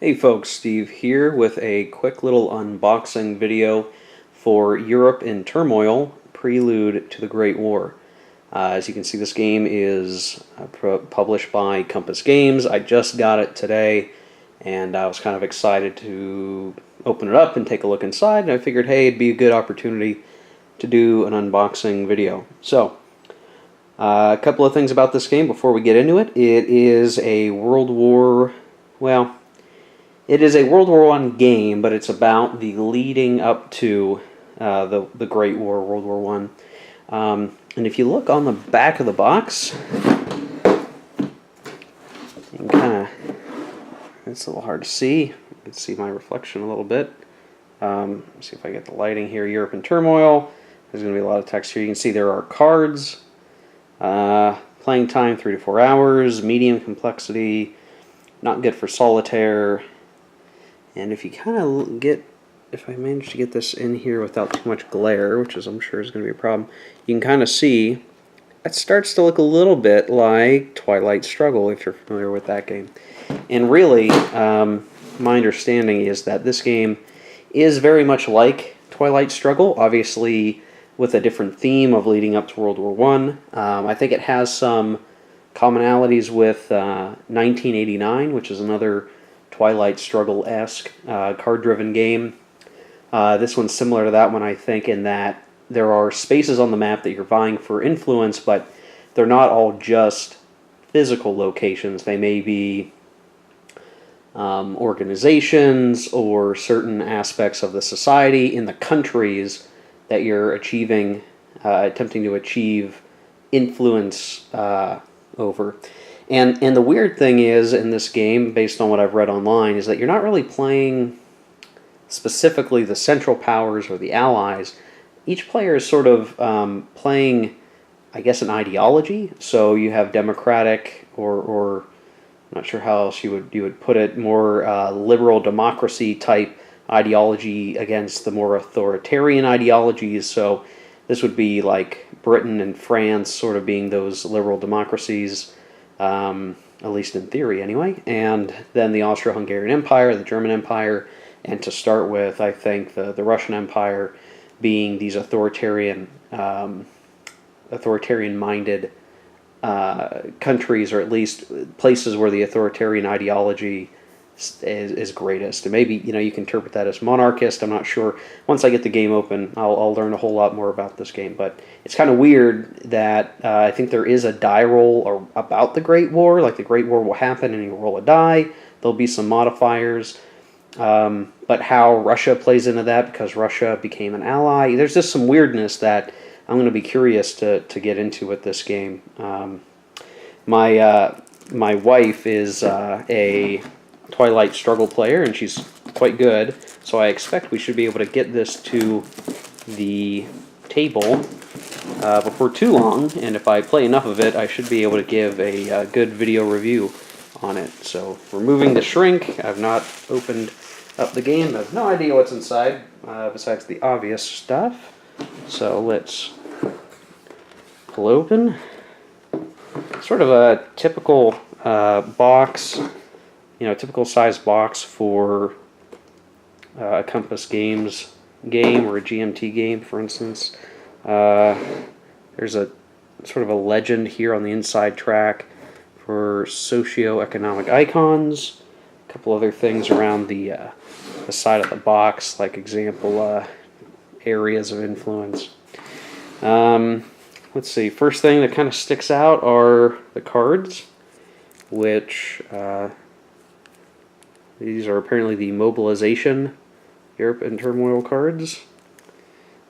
Hey folks, Steve here with a quick little unboxing video for Europe in Turmoil, Prelude to the Great War. As you can see, this game is published by Compass Games. I just got it today, and I was kind of excited to open it up and take a look inside, and I figured, hey, it'd be a good opportunity to do an unboxing video. So, a couple of things about this game before we get into it. It is a World War I game, but it's about the leading up to the Great War, World War I. And if you look on the back of the box, you can kind of, it's a little hard to see. You can see my reflection a little bit. Let's see if I get the lighting here. Europe in Turmoil. There's going to be a lot of text here. You can see there are cards. Playing time 3 to 4 hours. Medium complexity. Not good for solitaire. And if you kind of if I manage to get this in here without too much glare, which is I'm sure is going to be a problem, you can kind of see it starts to look a little bit like Twilight-Struggle, if you're familiar with that game. And really, my understanding is that this game is very much like Twilight-Struggle, obviously with a different theme of leading up to World War I. I think it has some commonalities with 1989, which is another Twilight-Struggle-esque card-driven game. This one's similar to that one, I think, in that there are spaces on the map that you're vying for influence, but they're not all just physical locations. They may be organizations or certain aspects of the society in the countries that you're attempting to achieve influence over. And the weird thing is, in this game, based on what I've read online, is that you're not really playing specifically the Central Powers or the Allies. Each player is sort of playing, I guess, an ideology. So you have democratic, or I'm not sure how else you would put it, more liberal democracy type ideology against the more authoritarian ideologies. So this would be like Britain and France sort of being those liberal democracies, at least in theory anyway, and then the Austro-Hungarian Empire, the German Empire, and to start with, I think the Russian Empire being these authoritarian-minded countries, or at least places where the authoritarian ideology is greatest. And maybe, you can interpret that as monarchist. I'm not sure. Once I get the game open, I'll learn a whole lot more about this game. But it's kind of weird that I think there is a die roll about the Great War. Like, the Great War will happen and you roll a die. There'll be some modifiers. But how Russia plays into that, because Russia became an ally, there's just some weirdness that I'm going to be curious to get into with this game. My wife is a Twilight-Struggle player, and she's quite good, so I expect we should be able to get this to the table before too long, and if I play enough of it, I should be able to give a good video review on it. So, removing the shrink, I've not opened up the game, I have no idea what's inside, besides the obvious stuff. So let's pull open. Sort of a typical box, typical size box for a Compass Games game or a GMT game, for instance. There's a sort of a legend here on the inside track for socio-economic icons. A couple other things around the side of the box, like example areas of influence. Let's see. First thing that kind of sticks out are the cards, which these are apparently the mobilization Europe in Turmoil cards.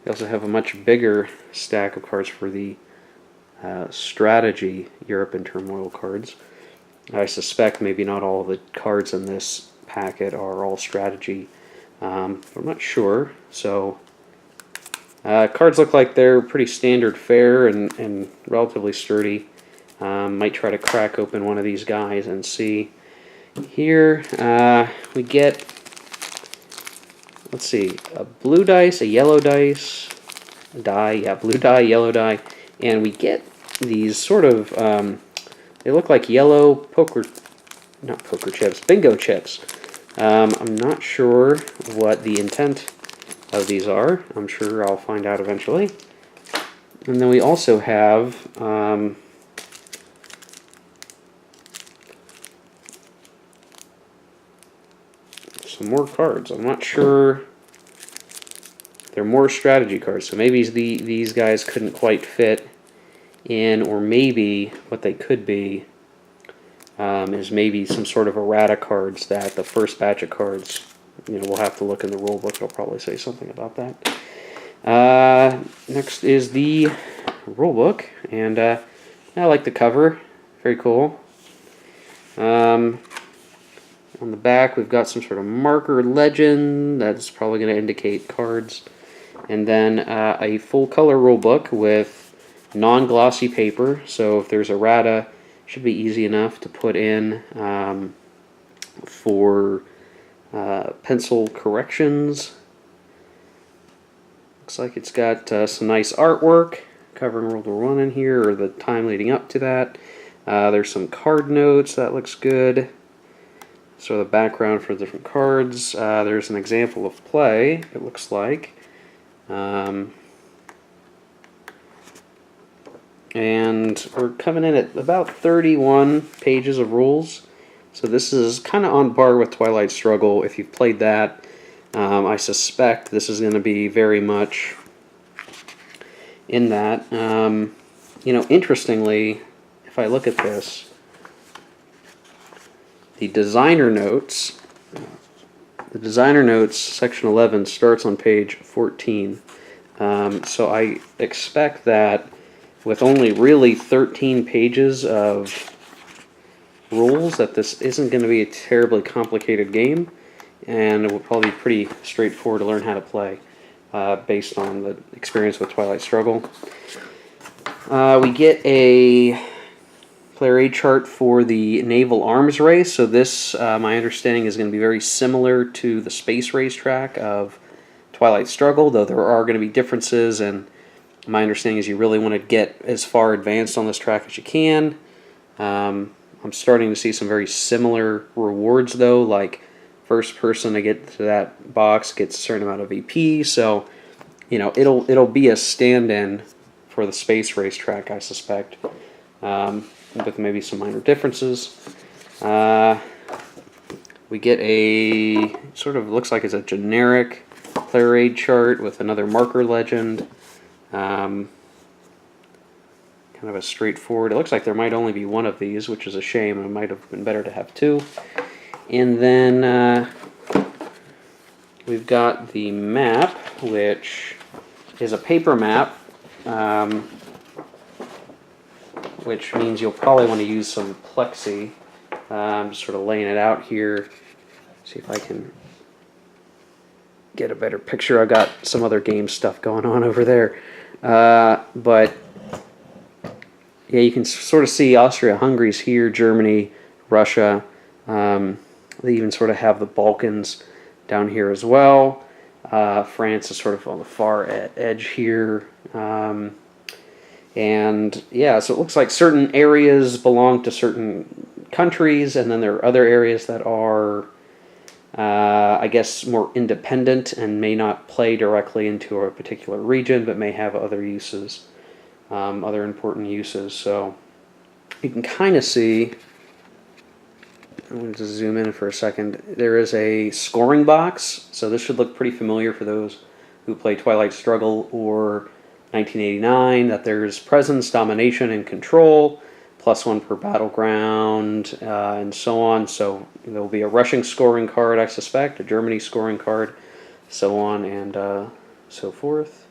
We also have a much bigger stack of cards for the strategy Europe in Turmoil cards. I suspect maybe not all of the cards in this packet are all strategy. I'm not sure. So cards look like they're pretty standard fare and relatively sturdy. Might try to crack open one of these guys and see. Here we get, let's see, a blue dice, a yellow dice, a die, yeah, blue die, yellow die, and we get these sort of, they look like yellow not poker chips, bingo chips. I'm not sure what the intent of these are. I'm sure I'll find out eventually. And then we also have some more cards. I'm not sure. They're more strategy cards, so maybe these guys couldn't quite fit in, or maybe what they could be is maybe some sort of errata cards that the first batch of cards, we'll have to look in the rule book. It'll probably say something about that. Next is the rule book, and I like the cover. Very cool. On the back, we've got some sort of marker legend that's probably going to indicate cards. And then a full-color rulebook with non-glossy paper. So if there's errata, it should be easy enough to put in for pencil corrections. Looks like it's got some nice artwork covering World War I in here, or the time leading up to that. There's some card notes. That looks good. So the background for the different cards. There's an example of play, it looks like. And we're coming in at about 31 pages of rules. So this is kind of on par with Twilight Struggle. If you've played that, I suspect this is going to be very much in that. Interestingly, if I look at this, the designer notes section 11 starts on page 14. So I expect that with only really 13 pages of rules, that this isn't going to be a terribly complicated game, and it will probably be pretty straightforward to learn how to play based on the experience with Twilight Struggle. We get a player aid chart for the naval arms race. So this, my understanding, is going to be very similar to the space race track of Twilight Struggle, though there are going to be differences, and my understanding is you really want to get as far advanced on this track as you can. I'm starting to see some very similar rewards, though, like first person to get to that box gets a certain amount of EP, so it'll be a stand-in for the space race track, I suspect, with maybe some minor differences. We get a sort of, looks like it's a generic player aid chart with another marker legend. Kind of a straightforward, it looks like there might only be one of these, which is a shame. It might have been better to have two. And then we've got the map, which is a paper map, which means you'll probably want to use some plexi. I'm just sort of laying it out here. See if I can get a better picture. I've got some other game stuff going on over there. But yeah, you can sort of see Austria-Hungary's here, Germany, Russia. They even sort of have the Balkans down here as well. France is sort of on the far edge here. And yeah, so it looks like certain areas belong to certain countries, and then there are other areas that are, I guess, more independent and may not play directly into a particular region, but may have other uses, other important uses. So you can kind of see, I'm going to zoom in for a second, there is a scoring box, so this should look pretty familiar for those who play Twilight Struggle or 1989, that there's presence, domination, and control, +1 per battleground, and so on. So there will be a Russian scoring card, I suspect, a Germany scoring card, so on and so forth.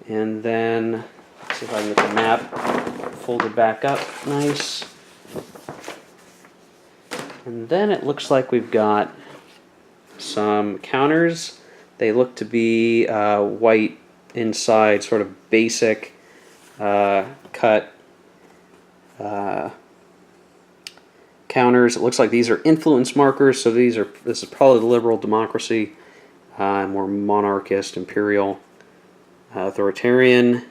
And then, let's see if I can get the map folded back up nice. And then it looks like we've got some counters. They look to be white inside, sort of basic cut counters. It looks like these are influence markers, so this is probably the liberal democracy, more monarchist, imperial, authoritarian.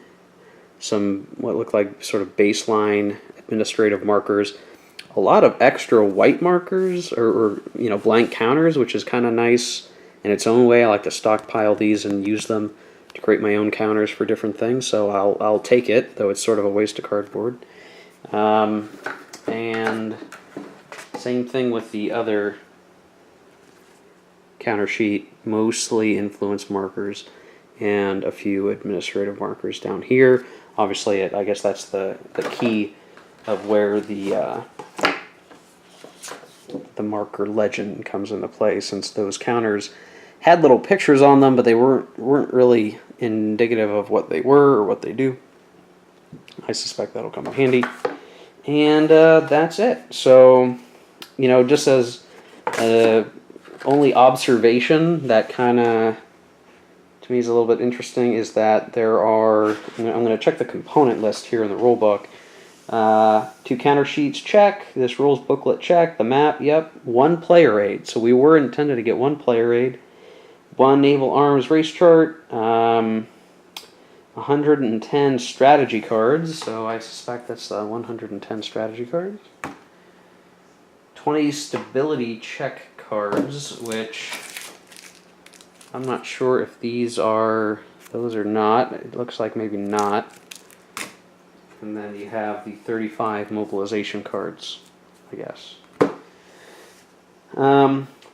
Some what look like sort of baseline administrative markers. a lot of extra white markers or blank counters, which is kind of nice in its own way. I like to stockpile these and use them to create my own counters for different things, so I'll take it, though it's sort of a waste of cardboard. And same thing with the other counter sheet, mostly influence markers and a few administrative markers down here. Obviously, I guess that's the key of where the marker legend comes into play, since those counters had little pictures on them, but they weren't really indicative of what they were or what they do. I suspect that'll come in handy. And that's it. So, just as only observation that kind of, to me, is a little bit interesting, is that there are, I'm going to check the component list here in the rulebook. 2 counter sheets, check. This rules booklet, check. The map, yep. 1 player aid. So we were intended to get 1 player aid. 1 naval arms race chart. 110 strategy cards. So I suspect that's 110 strategy cards. 20 stability check cards, which I'm not sure if these are, those are not. It looks like maybe not. And then you have the 35 mobilization cards, I guess.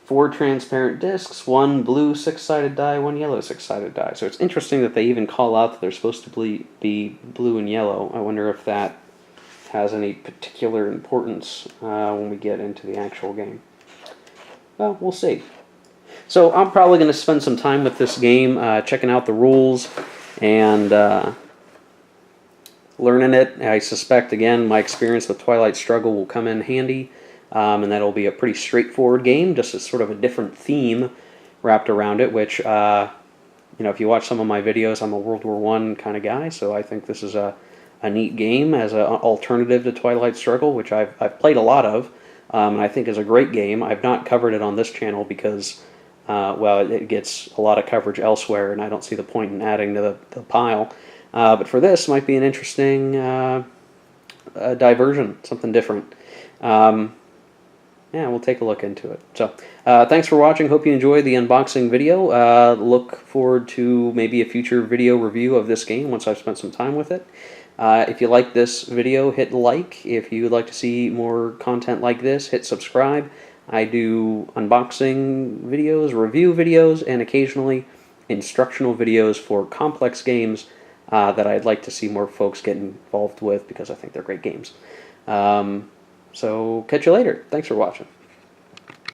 4 transparent discs, 1 blue 6-sided die, 1 yellow 6-sided die. So it's interesting that they even call out that they're supposed to be blue and yellow. I wonder if that has any particular importance when we get into the actual game. Well, we'll see. So I'm probably going to spend some time with this game, checking out the rules and learning it. I suspect, again, my experience with Twilight Struggle will come in handy, and that'll be a pretty straightforward game, just as sort of a different theme wrapped around it, which, if you watch some of my videos, I'm a World War I kind of guy, so I think this is a neat game as an alternative to Twilight Struggle, which I've played a lot of, and I think is a great game. I've not covered it on this channel because, it gets a lot of coverage elsewhere, and I don't see the point in adding to the pile. But for this, might be an interesting diversion, something different. Yeah, we'll take a look into it. So, thanks for watching. Hope you enjoyed the unboxing video. Look forward to maybe a future video review of this game once I've spent some time with it. If you like this video, hit like. If you would like to see more content like this, hit subscribe. I do unboxing videos, review videos, and occasionally instructional videos for complex games that I'd like to see more folks get involved with because I think they're great games. So catch you later. Thanks for watching.